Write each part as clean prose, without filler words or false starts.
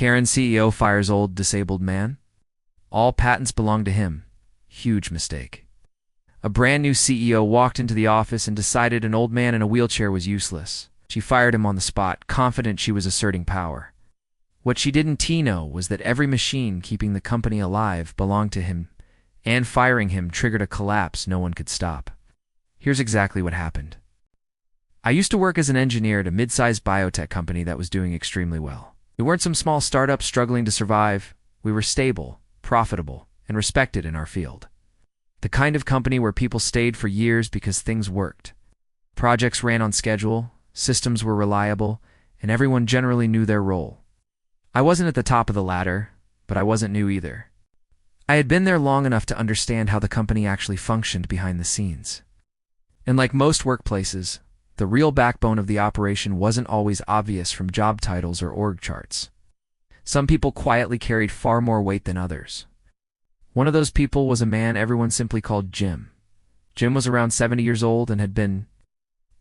Karen CEO fires old disabled man? All patents belong to him. Huge mistake. A brand new CEO walked into the office and decided an old man in a wheelchair was useless. She fired him on the spot, confident she was asserting power. What she didn't know was that every machine keeping the company alive belonged to him, and firing him triggered a collapse no one could stop. Here's exactly what happened. I used to work as an engineer at a mid-sized biotech company that was doing extremely well. We weren't some small startup struggling to survive. We were stable, profitable, and respected in our field. The kind of company where people stayed for years because things worked. Projects ran on schedule, systems were reliable, and everyone generally knew their role. I wasn't at the top of the ladder, but I wasn't new either. I had been there long enough to understand how the company actually functioned behind the scenes. And like most workplaces, the real backbone of the operation wasn't always obvious from job titles or org charts. Some people quietly carried far more weight than others. One of those people was a man everyone simply called Jim. Jim was around 70 years old and had been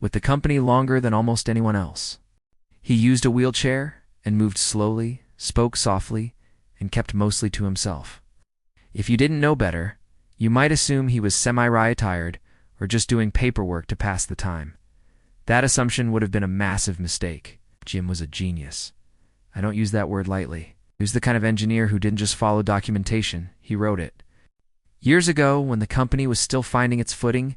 with the company longer than almost anyone else. He used a wheelchair and moved slowly, spoke softly, and kept mostly to himself. If you didn't know better, you might assume he was semi-retired or just doing paperwork to pass the time. That assumption would have been a massive mistake. Jim was a genius. I don't use that word lightly. He was the kind of engineer who didn't just follow documentation, he wrote it. Years ago, when the company was still finding its footing,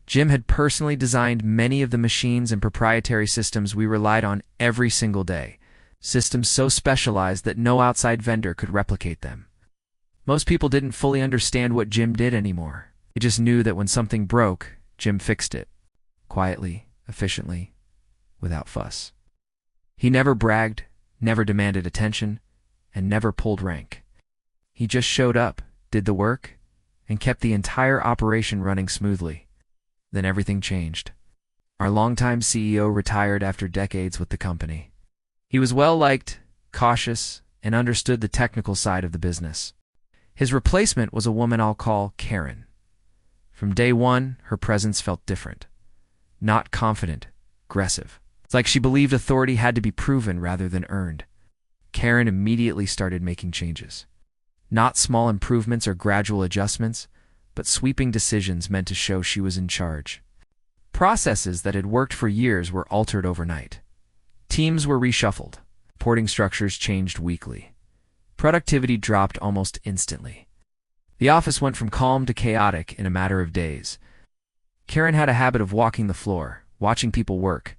Jim had personally designed many of the machines and proprietary systems we relied on every single day, systems so specialized that no outside vendor could replicate them. Most people didn't fully understand what Jim did anymore. They just knew that when something broke, Jim fixed it. Quietly, efficiently, without fuss. He never bragged, never demanded attention, and never pulled rank. He just showed up, did the work, and kept the entire operation running smoothly. Then everything changed. Our longtime CEO retired after decades with the company. He was well-liked, cautious, and understood the technical side of the business. His replacement was a woman I'll call Karen. From day one, her presence felt different. Not confident, aggressive. It's like she believed authority had to be proven rather than earned. Karen immediately started making changes. Not small improvements or gradual adjustments, but sweeping decisions meant to show she was in charge. Processes that had worked for years were altered overnight. Teams were reshuffled. Reporting structures changed weekly. Productivity dropped almost instantly. The office went from calm to chaotic in a matter of days. Karen had a habit of walking the floor, watching people work,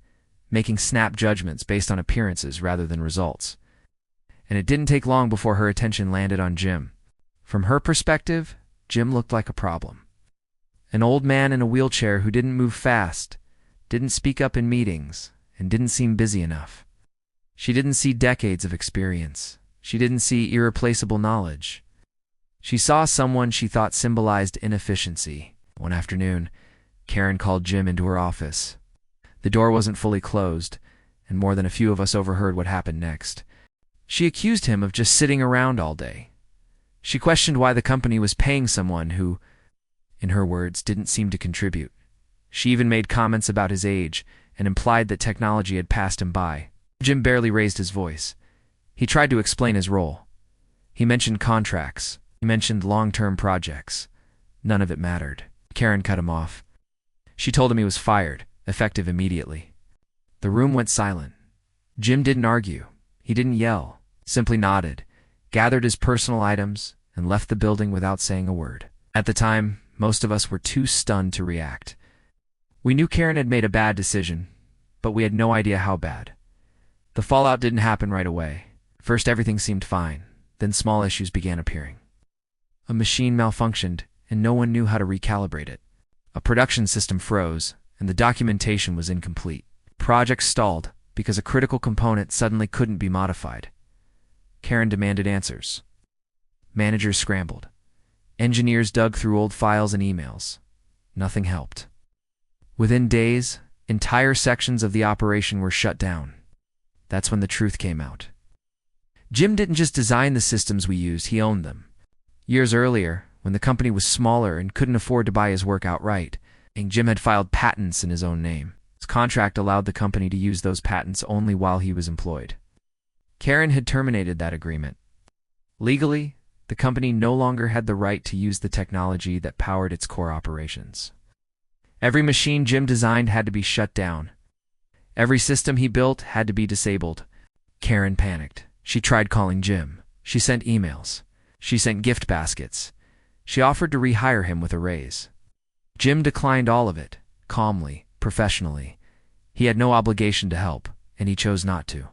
making snap judgments based on appearances rather than results. And it didn't take long before her attention landed on Jim. From her perspective, Jim looked like a problem. An old man in a wheelchair who didn't move fast, didn't speak up in meetings, and didn't seem busy enough. She didn't see decades of experience. She didn't see irreplaceable knowledge. She saw someone she thought symbolized inefficiency. One afternoon, Karen called Jim into her office. The door wasn't fully closed, and more than a few of us overheard what happened next. She accused him of just sitting around all day. She questioned why the company was paying someone who, in her words, didn't seem to contribute. She even made comments about his age and implied that technology had passed him by. Jim barely raised his voice. He tried to explain his role. He mentioned contracts. He mentioned long-term projects. None of it mattered. Karen cut him off. She told him he was fired, effective immediately. The room went silent. Jim didn't argue. He didn't yell, simply nodded, gathered his personal items, and left the building without saying a word. At the time, most of us were too stunned to react. We knew Karen had made a bad decision, but we had no idea how bad. The fallout didn't happen right away. First, everything seemed fine. Then small issues began appearing. A machine malfunctioned, and no one knew how to recalibrate it. A production system froze, and the documentation was incomplete. Projects stalled because a critical component suddenly couldn't be modified. Karen demanded answers. Managers scrambled. Engineers dug through old files and emails. Nothing helped. Within days, entire sections of the operation were shut down. That's when the truth came out. Jim didn't just design the systems we used, he owned them. Years earlier, when the company was smaller and couldn't afford to buy his work outright, Jim had filed patents in his own name. His contract allowed the company to use those patents only while he was employed. Karen had terminated that agreement. Legally, the company no longer had the right to use the technology that powered its core operations. Every machine Jim designed had to be shut down. Every system he built had to be disabled. Karen panicked. She tried calling Jim. She sent emails. She sent gift baskets. She offered to rehire him with a raise. Jim declined all of it, calmly, professionally. He had no obligation to help, and he chose not to.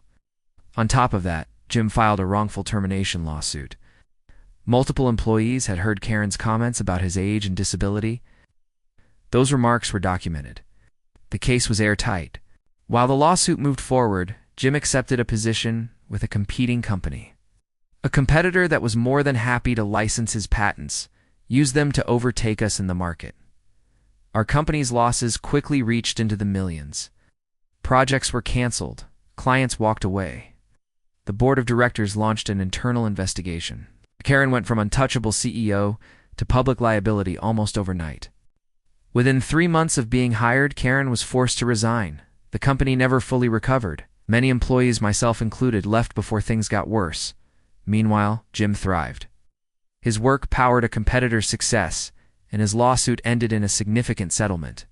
On top of that, Jim filed a wrongful termination lawsuit. Multiple employees had heard Karen's comments about his age and disability. Those remarks were documented. The case was airtight. While the lawsuit moved forward, Jim accepted a position with a competing company. A competitor that was more than happy to license his patents, use them to overtake us in the market. Our company's losses quickly reached into the millions. Projects were canceled. Clients walked away. The board of directors launched an internal investigation. Karen went from untouchable CEO to public liability almost overnight. Within 3 months of being hired, Karen was forced to resign. The company never fully recovered. Many employees, myself included, left before things got worse. Meanwhile, Jim thrived. His work powered a competitor's success, and his lawsuit ended in a significant settlement.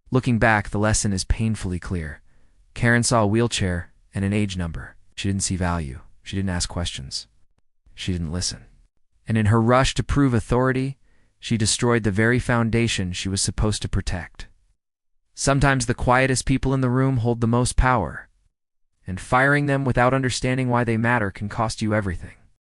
Looking back, the lesson is painfully clear. Karen saw a wheelchair and an age number. She didn't see value. She didn't ask questions. She didn't listen. And in her rush to prove authority, she destroyed the very foundation she was supposed to protect. Sometimes the quietest people in the room hold the most power, and firing them without understanding why they matter can cost you everything.